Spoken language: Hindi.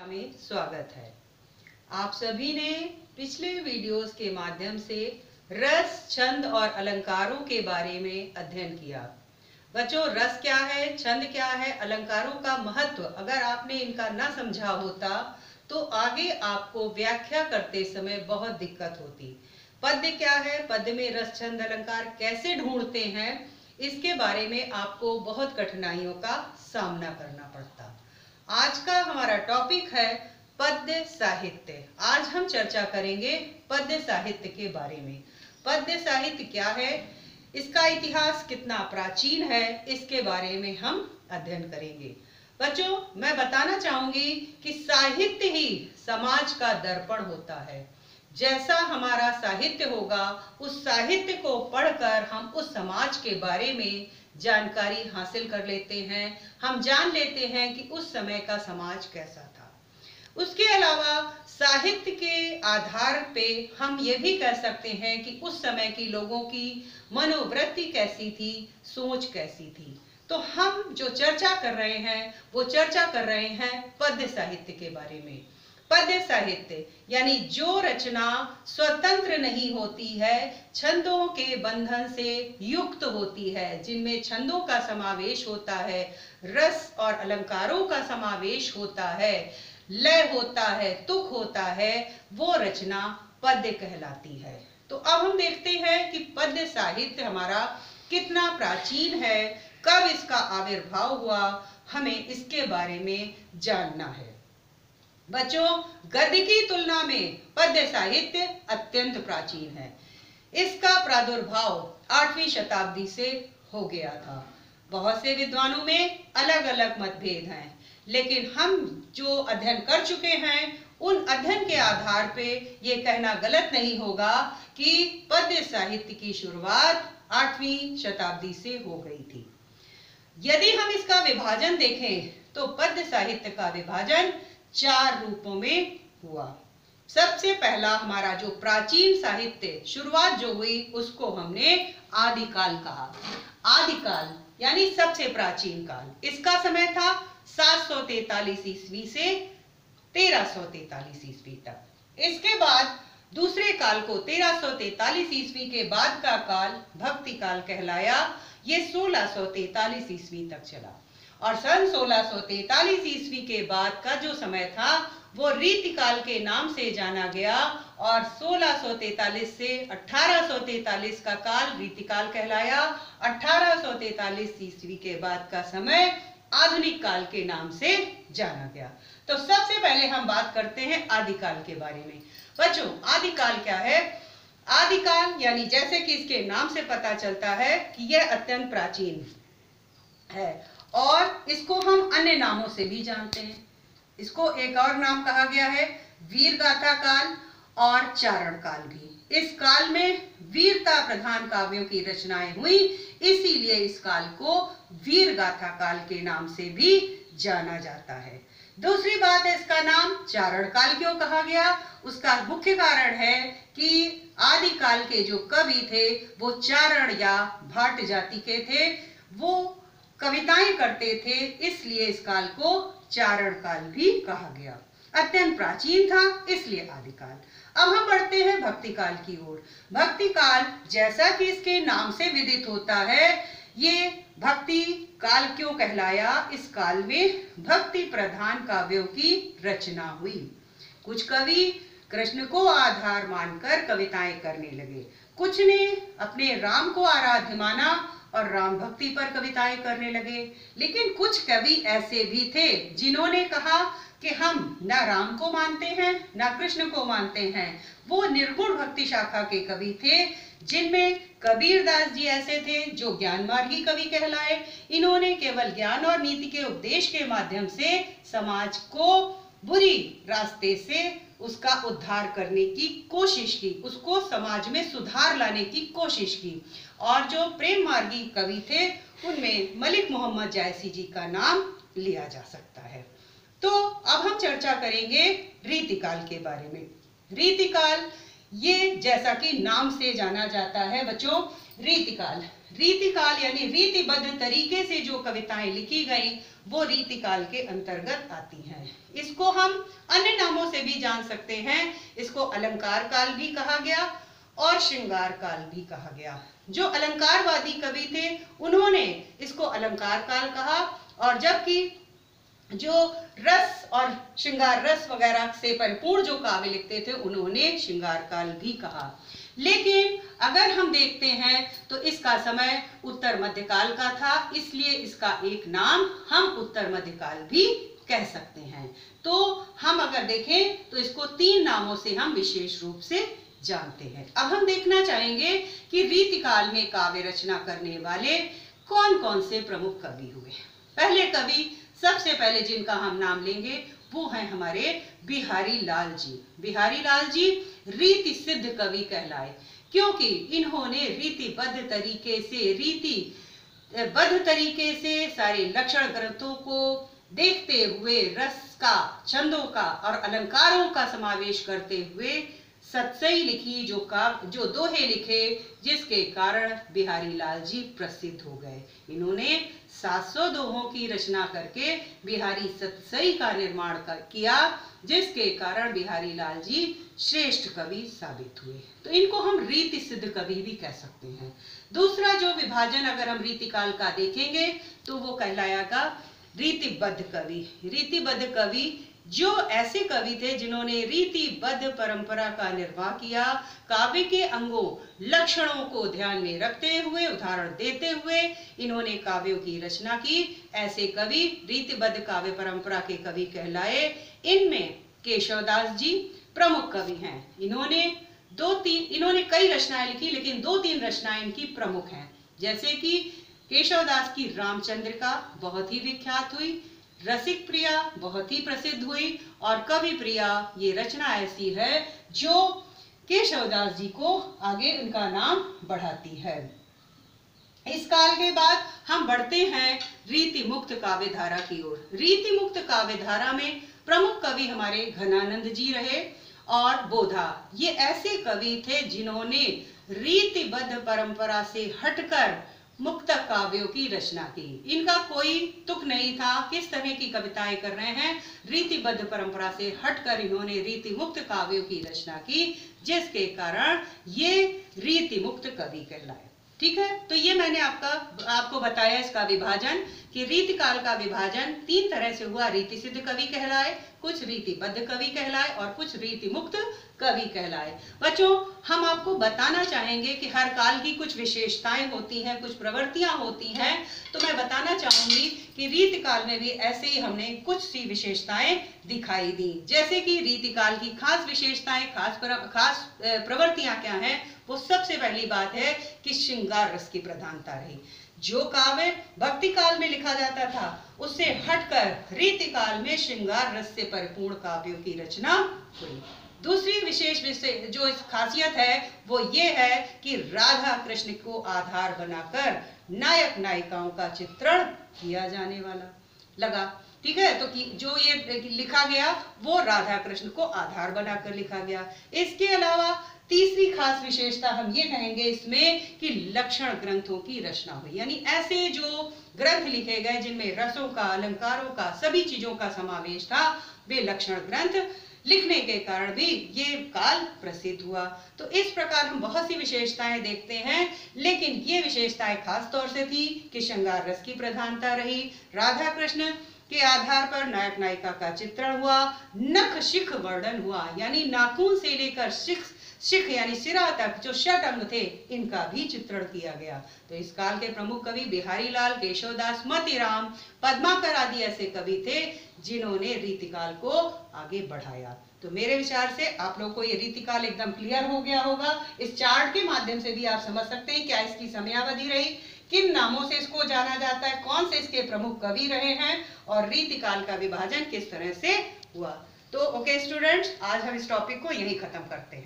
में स्वागत है। आप सभी ने पिछले वीडियोस के माध्यम से रस, छंद और अलंकारों के बारे में अध्ययन किया। बच्चों, रस क्या है, छंद क्या है, अलंकारों का महत्व अगर आपने इनका ना समझा होता तो आगे आपको व्याख्या करते समय बहुत दिक्कत होती। पद्य क्या है, पद्य में रस, छंद, अलंकार कैसे ढूंढते हैं, इसके बारे में आपको बहुत कठिनाइयों का सामना करना पड़ता। आज का हमारा टॉपिक है पद्य साहित्य। आज हम चर्चा करेंगे पद्य साहित्य के बारे में। पद्य साहित्य क्या है, इसका इतिहास कितना प्राचीन है, इसके बारे में हम अध्ययन करेंगे। बच्चों, मैं बताना चाहूंगी कि साहित्य ही समाज का दर्पण होता है। जैसा हमारा साहित्य होगा, उस साहित्य को पढ़कर हम उस समाज के बारे में जानकारी हासिल कर लेते हैं। हम जान लेते हैं कि उस समय का समाज कैसा था। उसके अलावा साहित्य के आधार पे हम ये भी कह सकते हैं कि उस समय की लोगों की मनोवृत्ति कैसी थी, सोच कैसी थी। तो हम जो चर्चा कर रहे हैं वो चर्चा कर रहे हैं पद्य साहित्य के बारे में। पद्य साहित्य यानी जो रचना स्वतंत्र नहीं होती है, छंदों के बंधन से युक्त होती है, जिनमें छंदों का समावेश होता है, रस और अलंकारों का समावेश होता है, लय होता है, तुक होता है, वो रचना पद्य कहलाती है। तो अब हम देखते हैं कि पद्य साहित्य हमारा कितना प्राचीन है, कब इसका आविर्भाव हुआ, हमें इसके बारे में जानना है। बच्चों, गद्य की तुलना में पद्य साहित्य अत्यंत प्राचीन है। इसका प्रादुर्भाव 8वीं शताब्दी से हो गया था। बहुत से विद्वानों में अलग अलग मतभेद हैं, लेकिन हम जो अध्ययन कर चुके हैं उन अध्ययन के आधार पे ये कहना गलत नहीं होगा कि पद्य साहित्य की शुरुआत 8वीं शताब्दी से हो गई थी। यदि हम इसका विभाजन देखें तो पद्य साहित्य का विभाजन 4 रूपों में हुआ। सबसे पहला हमारा जो प्राचीन साहित्य शुरुआत जो हुई उसको हमने आदिकाल कहा। आदिकाल यानी सबसे प्राचीन काल, इसका समय था 743 ईस्वी से 1343 ईस्वी तक। इसके बाद दूसरे काल को 1343 ईस्वी के बाद का काल भक्ति काल कहलाया। ये 1643 ईस्वी तक चला और सन 1643 ईस्वी के बाद का जो समय था वो रीतिकाल के नाम से जाना गया और 1643 से 1843 का काल रीतिकाल कहलाया। 1843 ईस्वी के बाद का समय आधुनिक काल के नाम से जाना गया। तो सबसे पहले हम बात करते हैं आदिकाल के बारे में। बच्चों, आदिकाल क्या है? आदिकाल यानी जैसे कि इसके नाम से पता चलता है कि यह अत्यंत प्राचीन है और इसको हम अन्य नामों से भी जानते हैं। इसको एक और नाम कहा गया है वीर गाथा काल और चारण काल भी। इस काल में वीरता प्रधान काव्यों की रचनाएं हुई, इसीलिए इस काल को वीर गाथा काल के नाम से भी जाना जाता है। दूसरी बात है, इसका नाम चारण काल क्यों कहा गया? उसका मुख्य कारण है कि आदिकाल के जो कवि थे वो चारण या भाट जाति के थे, वो कविताएं करते थे, इसलिए इस काल को चारण काल भी कहा गया। अत्यंत प्राचीन था, इसलिए आदिकाल। अब हम बढ़ते हैं भक्ति काल की ओर। भक्ति काल जैसा कि इसके नाम से विदित होता है, ये भक्ति काल क्यों कहलाया? इस काल में भक्ति प्रधान काव्यों की रचना हुई। कुछ कवि कृष्ण को आधार मानकर कविताएं करने लगे, कुछ ने अपने राम को आराध्य माना और राम भक्ति पर कविताएं करने लगे। लेकिन कुछ कवि ऐसे भी थे जिन्होंने कहा कि हम ना राम को मानते हैं ना कृष्ण को मानते हैं। वो निर्गुण भक्ति शाखा के कवि थे, जिनमें कबीरदास जी ऐसे थे जो ज्ञान मार्गी कवि कहलाए। इन्होंने केवल ज्ञान और नीति के उपदेश के माध्यम से समाज को बुरी रास्ते से उसका उद्धार करने की कोशिश की, उसको समाज में सुधार लाने की कोशिश की। और जो प्रेम मार्गी कवि थे उनमें मलिक मोहम्मद जायसी जी का नाम लिया जा सकता है। तो अब हम चर्चा करेंगे रीतिकाल के बारे में। रीतिकाल ये जैसा कि नाम से जाना जाता है बच्चों, रीतिकाल। रीतिकाल यानी रीतिबद्ध तरीके से जो कविताएं लिखी गई वो रीतिकाल के अंतर्गत आती हैं। इसको हम अन्य नामों से भी जान सकते हैं। इसको अलंकार काल भी कहा गया और श्रृंगार काल भी कहा गया। जो अलंकारवादी कवि थे उन्होंने इसको अलंकार काल कहा, और जबकि जो रस और श्रृंगार रस वगैरह से परिपूर्ण जो काव्य लिखते थे उन्होंने श्रृंगार काल भी कहा। लेकिन अगर हम देखते हैं तो इसका समय उत्तर मध्यकाल का था, इसलिए इसका एक नाम हम उत्तर मध्यकाल भी कह सकते हैं। तो हम अगर देखें तो इसको 3 नामों से हम विशेष रूप से जानते हैं। अब हम देखना चाहेंगे कि रीतिकाल में काव्य रचना करने वाले कौन कौन से प्रमुख कवि हुए। पहले कवि, सबसे पहले जिनका हम नाम लेंगे वो हैं हमारे बिहारी लाल जी। बिहारी लाल जी रीति सिद्ध कवि कहलाए, क्योंकि इन्होंने रीतिबद्ध तरीके से सारे लक्षण ग्रंथों को देखते हुए रस का, छंदों का और अलंकारों का समावेश करते हुए सतसई लिखी, जो दोहे लिखे, जिसके कारण बिहारी लाल जी प्रसिद्ध हो गए। इन्होंने 700 दोहों की रचना करके बिहारी सतसई का निर्माण किया, जिसके कारण बिहारी लाल जी श्रेष्ठ कवि साबित हुए। तो इनको हम रीति सिद्ध कवि भी कह सकते हैं। दूसरा जो विभाजन अगर हम रीतिकाल का देखेंगे तो वो कहलाएगा रीतिबद्ध कवि। रीतिबद्ध कवि जो ऐसे कवि थे जिन्होंने रीतिबद्ध परंपरा का निर्वाह किया, काव्य के अंगों, लक्षणों को ध्यान में रखते हुए, उदाहरण देते हुए इन्होंने काव्यों की रचना की। ऐसे कवि रीतिबद्ध काव्य परंपरा के कवि कहलाए। इनमें केशवदास जी प्रमुख कवि हैं। इन्होंने कई रचनाएं लिखी, लेकिन 2-3 रचनाएं इनकी प्रमुख हैं। जैसे कि केशवदास की रामचंद्रिका बहुत ही विख्यात हुई, रसिक प्रिया बहुत ही प्रसिद्ध हुई, और कवि प्रिया ये रचना ऐसी है जो केशवदास जी को आगे उनका नाम बढ़ाती है। इस काल के बाद हम बढ़ते हैं रीति मुक्त काव्य धारा की ओर। रीति मुक्त काव्य धारा में प्रमुख कवि हमारे घनानंद जी रहे और बोधा। ये ऐसे कवि थे जिन्होंने रीतिबद्ध परंपरा से हटकर मुक्त काव्यों की रचना की। इनका कोई तुक नहीं था किस तरह की कविताएं कर रहे हैं। रीतिबद्ध परंपरा से हटकर इन्होंने रीति मुक्त काव्यों की रचना की, जिसके कारण ये रीति मुक्त कवि कहलाए। ठीक है, तो ये मैंने आपको बताया इसका विभाजन, कि रीतिकाल का विभाजन 3 तरह से हुआ। रीति सिद्ध कवि कहलाए, कुछ रीतिबद्ध कवि कहलाए और कुछ रीति मुक्त कवि कहलाए। बच्चों, हम आपको बताना चाहेंगे कि हर काल की कुछ विशेषताएं होती हैं, कुछ प्रवृत्तियां होती हैं। तो मैं बताना चाहूंगी कि रीतिकाल में भी ऐसे ही हमने कुछ सी विशेषताएं दिखाई दी। जैसे कि रीतिकाल की खास विशेषताएं, खास प्रवृत्तियां क्या हैं। वो सबसे पहली बात है कि श्रृंगार रस की प्रधानता रही। जो काव्य भक्ति काल में लिखा जाता था उससे हटकर रीतिकाल में श्रृंगार रस से परिपूर्ण काव्यों की रचना हुई। दूसरी विशेष जो खासियत है वो ये है कि राधा कृष्ण को आधार बनाकर नायक नायिकाओं का चित्रण किया जाने वाला लगा। ठीक है, तो जो ये लिखा गया वो राधा कृष्ण को आधार बनाकर लिखा गया। इसके अलावा तीसरी खास विशेषता हम ये कहेंगे इसमें कि लक्षण ग्रंथों की रचना हुई। यानी ऐसे जो ग्रंथ लिखे गए जिनमें रसों का, अलंकारों का, सभी चीजों का समावेश था, वे लक्षण ग्रंथ लिखने के कारण भी ये काल प्रसिद्ध हुआ। तो इस प्रकार हम बहुत सी विशेषताएं देखते हैं, लेकिन ये विशेषताएं खास तौर से थी कि श्रृंगार रस की प्रधानता रही, राधा कृष्ण के आधार पर नायक नायिका का चित्रण हुआ, नख शिख वर्णन हुआ, यानी नाखून से लेकर शिख यानी सिरा तक जो 6 अंग थे इनका भी चित्रण किया गया। तो इस काल के प्रमुख कवि बिहारी लाल, केशवदास, मोतीराम, पद्माकर आदि ऐसे कवि थे जिन्होंने रीतिकाल को आगे बढ़ाया। तो मेरे विचार से आप लोगों को ये रीतिकाल एकदम क्लियर हो गया होगा। इस चार्ट के माध्यम से भी आप समझ सकते हैं क्या इसकी समयावधि रही, किन नामों से इसको जाना जाता है, कौन से इसके प्रमुख कवि रहे हैं और रीतिकाल का विभाजन किस तरह से हुआ। तो ओके स्टूडेंट्स, आज हम इस टॉपिक को यहीं खत्म करते हैं।